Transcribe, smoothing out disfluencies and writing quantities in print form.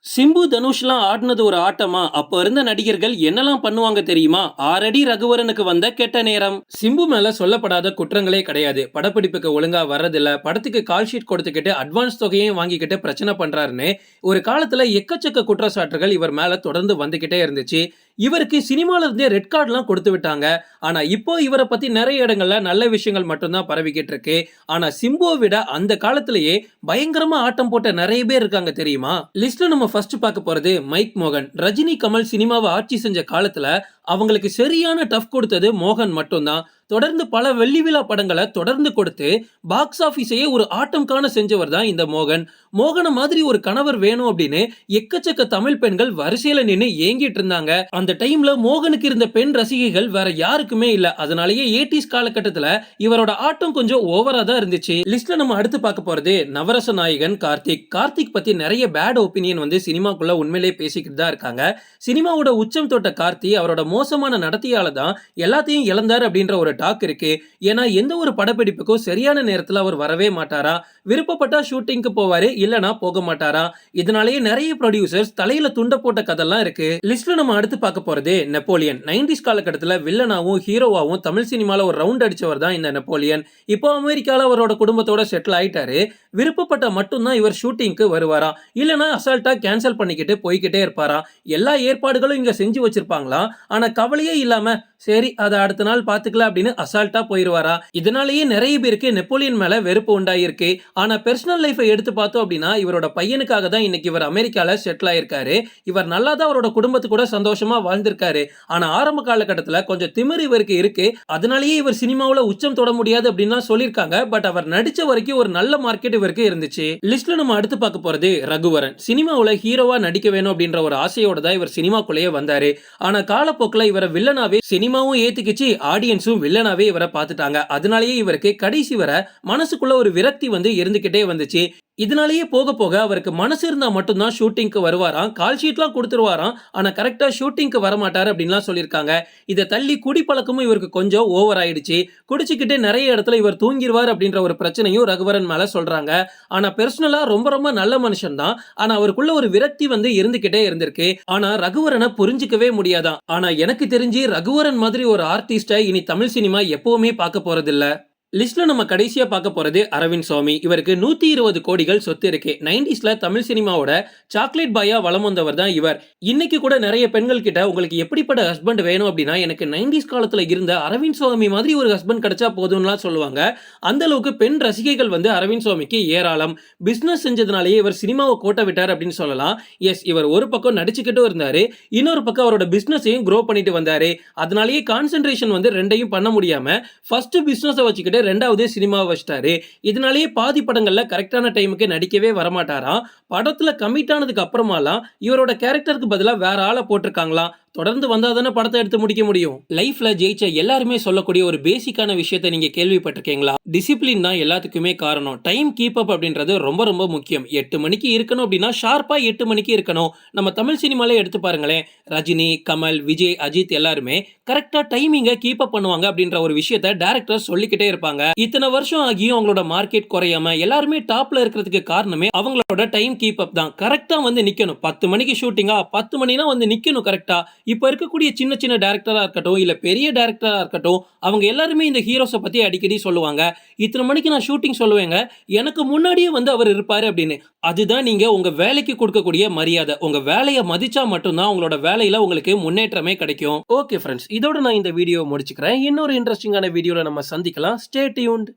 சிம்பு தனுஷ்லாம் ஆடினது ஒரு ஆட்டமா? அப்ப இருந்த நடிகர்கள் என்னலாம் பண்ணுவாங்க தெரியுமா? 6 அடி ரகுவரனுக்கு வந்த கெட்ட நேரம். சிம்பு மேல சொல்லப்படாத குற்றங்களே கிடையாது. படப்பிடிப்புக்கு ஒழுங்கா வர்றதில்ல, படத்துக்கு கால் ஷீட் கொடுத்துக்கிட்டு அட்வான்ஸ் தொகையையும் வாங்கிக்கிட்டு பிரச்சனை பண்றாருன்னு ஒரு காலத்துல எக்கச்சக்க குற்றச்சாட்டுகள் இவர் மேல தொடர்ந்து வந்துகிட்டே இருந்துச்சு. இவருக்கு சினிமால இருந்தே ரெட் கார்டுலாம் கொடுத்து விட்டாங்க. ஆனா இப்போ இவரை பத்தி நிறைய இடங்கள்ல நல்ல விஷயங்கள் மட்டும்தான் பரவிக்கிட்டு இருக்கு. ஆனா சிம்புவை விட அந்த காலத்திலேயே பயங்கரமா ஆட்டம் போட்ட நிறைய பேர் இருக்காங்க தெரியுமா? லிஸ்ட்ல நம்ம ஃபர்ஸ்ட் பார்க்க போறது மைக் மோகன். ரஜினி கமல் சினிமாவை ஆட்சி செஞ்ச காலத்துல அவங்களுக்கு சரியான டஃப் கொடுத்தது மோகன் மட்டும்தான். தொடர்ந்து பல வெள்ளி விழா படங்களை தொடர்ந்து கொடுத்து பாக்ஸ் ஆபீஸையே ஒரு ஆட்டம் காண செஞ்சவர் தான் இந்த மோகன். மோகன மாதிரி ஒரு கணவர் வேணும் அப்படின்னு எக்கச்சக்க தமிழ் பெண்கள் வரிசையில நின்று ஏங்கிட்டு இருந்தாங்க. அந்த டைம்ல மோகனுக்கு இருந்த பெண் ரசிகைகள் வேற யாருக்குமே இல்ல. அதனாலேயே 80s காலகட்டத்துல இவரோட ஆட்டம் கொஞ்சம் ஓவரா தான் இருந்துச்சு. லிஸ்ட்ல நம்ம அடுத்து பார்க்க போறது நவரச நாயகன் கார்த்திக். கார்த்திக் பத்தி நிறைய பேட் ஒப்பீனியன் வந்து சினிமாக்குள்ள உண்மையிலேயே பேசிக்கிட்டு தான் இருக்காங்க. சினிமாவோட உச்சம் தொட்ட கார்த்தி அவரோட மோசமான நடத்தியால தான் எல்லாத்தையும் இழந்தார் அப்படின்ற ஒரு டாக் இருக்கு. ஏன்னா எந்த ஒரு படப்பிடிப்புக்கும் சரியான நேரத்துல அவர் வரவே மாட்டாரா, விருப்பப்பட்டா ஷூட்டிங்க்கு போவாரு, இல்லனா போக மாட்டாரா. இதனாலேயே நிறைய ப்ரொடியூசர்ஸ் தலையில துண்ட போட்ட கதெல்லாம் இருக்கு. லிஸ்ட்ல நம்ம அடுத்து பார்க்க போறது நெப்போலியன். 90s காலகட்டத்துல வில்லனாவும் ஹீரோவாவும் தமிழ் சினிமால ஒரு ரவுண்ட் அடிச்சவர் தான் இந்த நெப்போலியன். இப்போ அமெரிக்கால அவரோட குடும்பத்தோட செட்டில் ஆயிட்டாரு. விருப்பப்பட்ட மட்டும்தான் இவர் ஷூட்டிங்க்கு வருவாரா, இல்லனா அசால்ட்டா கேன்சல் பண்ணிக்கிட்டு போய்கிட்டே இருப்பாரா. எல்லா ஏற்பாடுகளும் இங்க செஞ்சு வச்சிருப்பாங்களாம். ஆனா கவலையே இல்லாம சரி அதை அடுத்த நாள் பாத்துக்கலாம் அப்படின்னு அசால்ட்டா போயிருவாரா. இதனாலேயே நிறைய பேருக்கு நெப்போலியன் மேல வெறுப்பு உண்டாயிருக்கு. ஆனா பெர்சனல் லைஃபை எடுத்து பார்த்தோம் அப்படின்னா இவரோட பையனுக்காக தான் இன்னைக்கு இவர் அமெரிக்கால செட்டில் ஆயிருக்காரு. இவர் நல்லா தான் அவரோட குடும்பத்து கூட சந்தோஷமா வாழ்ந்திருக்காரு. ஆனா ஆரம்ப காலகட்டத்துல கொஞ்சம் திமிரு இவருக்கு இருக்கு. அதனாலேயே இவர் சினிமாவுல உச்சம் தொட முடியாது அப்படின்னு சொல்லியிருக்காங்க. பட் அவர் நடிச்ச வரைக்கும் ஒரு நல்ல மார்க்கெட் இவருக்கு இருந்துச்சு. லிஸ்ட்ல நம்ம அடுத்து பார்க்க போறது ரகுவரன். சினிமாவுல ஹீரோவா நடிக்க வேணும் அப்படின்ற ஒரு ஆசையோட தான் இவர் சினிமாக்குள்ளேயே வந்தாரு. ஆனா காலப்போக்கில் இவரை வில்லனாவே சினிமாவும் ஏத்துக்கிச்சு, ஆடியன்ஸும் வில்லனாவே இவரை பார்த்துட்டாங்க. அதனாலேயே இவருக்கு கடைசி வரை மனசுக்குள்ள ஒரு விரக்தி வந்து இருந்துகிட்டே வந்துச்சு. இதனாலேயே போக போக அவருக்கு மனசு இருந்தா மட்டும்தான் ஷூட்டிங்க்கு வருவாராம். கால் ஷீட்லாம் கொடுத்துருவாராம். ஆனா கரெக்டா ஷூட்டிங்க்கு வரமாட்டாரு அப்படின்லாம் சொல்லியிருக்காங்க. இதை தள்ளி குடிப்பழக்கமும் இவருக்கு கொஞ்சம் ஓவர் ஆயிடுச்சு. குடிச்சுக்கிட்டு நிறைய இடத்துல இவர் தூங்கிடுவார் அப்படின்ற ஒரு பிரச்சனையும் ரகுவரன் மேல சொல்றாங்க. ஆனா பெர்சனலா ரொம்ப ரொம்ப நல்ல மனுஷன் தான். ஆனா அவருக்குள்ள ஒரு விரக்தி வந்து இருந்துகிட்டே இருந்திருக்கு. ஆனா ரகுவரனை புரிஞ்சுக்கவே முடியாதான். ஆனா எனக்கு தெரிஞ்சு ரகுவரன் மாதிரி ஒரு ஆர்டிஸ்டை இனி தமிழ் சினிமா எப்பவுமே பார்க்க போறதில்ல. லிஸ்ட்ல நம்ம கடைசியா பார்க்க போறது அரவிந்த் சுவாமி. இவருக்கு 120 கோடிகள் சொத்து இருக்கு. 90ஸ்ல தமிழ் சினிமாவோட சாக்லேட் பாயா வலம் வந்தவர் தான் இவர். இன்னைக்கு கூட நிறைய பெண்கள் கிட்ட உங்களுக்கு எப்படிப்பட்ட ஹஸ்பண்ட் வேணும் அப்படின்னா எனக்கு 90s காலத்துல இருந்த அரவிந்த் சுவாமி மாதிரி ஒரு ஹஸ்பண்ட் கிடைச்சா போதும்லாம் சொல்லுவாங்க. அந்த அளவுக்கு பெண் ரசிகைகள் வந்து அரவிந்த் சுவாமிக்கு ஏராளம். பிசினஸ் செஞ்சதுனாலேயே இவர் சினிமாவை கோட்டை விட்டார் அப்படின்னு சொல்லலாம். எஸ், இவர் ஒரு பக்கம் நடிச்சுக்கிட்டும் இருந்தாரு, இன்னொரு பக்கம் அவரோட பிசினஸையும் க்ரோ பண்ணிட்டு வந்தாரு. அதனாலேயே கான்சென்ட்ரேஷன் வந்து ரெண்டையும் பண்ண முடியாம ஃபர்ஸ்ட் பிசினஸை வச்சுக்கிட்டு ரெண்டாவது சினிமாவை வச்சிட்டாரு. இதனாலேயே பாதி படங்கள்ல கரெக்டான டைமுக்கு நடிக்கவே வரமாட்டாராம். படத்துல கமிட் ஆனதுக்கு அப்புறமாலாம் இவரோட கேரக்டருக்கு பதிலா வேற ஆளை போட்டிருக்காங்களாம். தொடர்ந்து வந்தாதானே படத்தை எடுத்து முடிக்க முடியும். லைஃப்ல ஜெயிச்ச எல்லாருமே சொல்லக்கூடிய ஒரு பேசிக்கான விஷயத்தை நீங்க கேள்விப்பட்டிருக்கீங்களா? டிசிப்ளின் தான் எல்லாத்துக்குமே காரணம். டைம் கீப் அப் அப்படின்றது ரொம்ப ரொம்ப முக்கியம். 8 மணிக்கு இருக்கணும் அப்படின்னா ஷார்ப்பா 8 மணிக்கு இருக்கணும். நம்ம தமிழ் சினிமாலே எடுத்து பாருங்களேன். ரஜினி, கமல், விஜய், அஜித் எல்லாருமே கரெக்டா டைமிங்க கீப் அப் பண்ணுவாங்க அப்படின்ற ஒரு விஷயத்த டைரக்டர் சொல்லிக்கிட்டே இருப்பாங்க. இத்தனை வருஷம் ஆகியும் அவங்களோட மார்க்கெட் குறையாம எல்லாருமே டாப்ல இருக்கிறதுக்கு காரணமே அவங்களோட டைம் கீப் அப் தான். கரெக்டா வந்து நிக்கணும். 10 மணிக்கு ஷூட்டிங்கா 10 மணினா வந்து நிக்கணும் கரெக்டா. இப்ப இருக்கக்கூடிய சின்ன சின்ன டைரக்டரா இருக்கட்டும், இல்ல பெரிய டைரக்டரா இருக்கட்டும், அவங்க எல்லாருமே இந்த ஹீரோஸை பத்தி அடிக்கடி சொல்லுவாங்க. இத்தனை மணிக்கு நான் ஷூட்டிங் சொல்லுவேங்க, எனக்கு முன்னாடியே வந்து அவர் இருப்பாரு அப்படின்னு. அதுதான் நீங்க உங்க வேலைக்கு கொடுக்கக்கூடிய மரியாதை. உங்க வேலையை மதிச்சா மட்டும்தான் உங்களோட வேலையில உங்களுக்கு முன்னேற்றமே கிடைக்கும். ஓகே ஃப்ரெண்ட்ஸ், இதோட நான் இந்த வீடியோ முடிச்சுக்கிறேன். இன்னொரு இன்ட்ரெஸ்டிங்கான வீடியோல நம்ம சந்திக்கலாம். Stay tuned.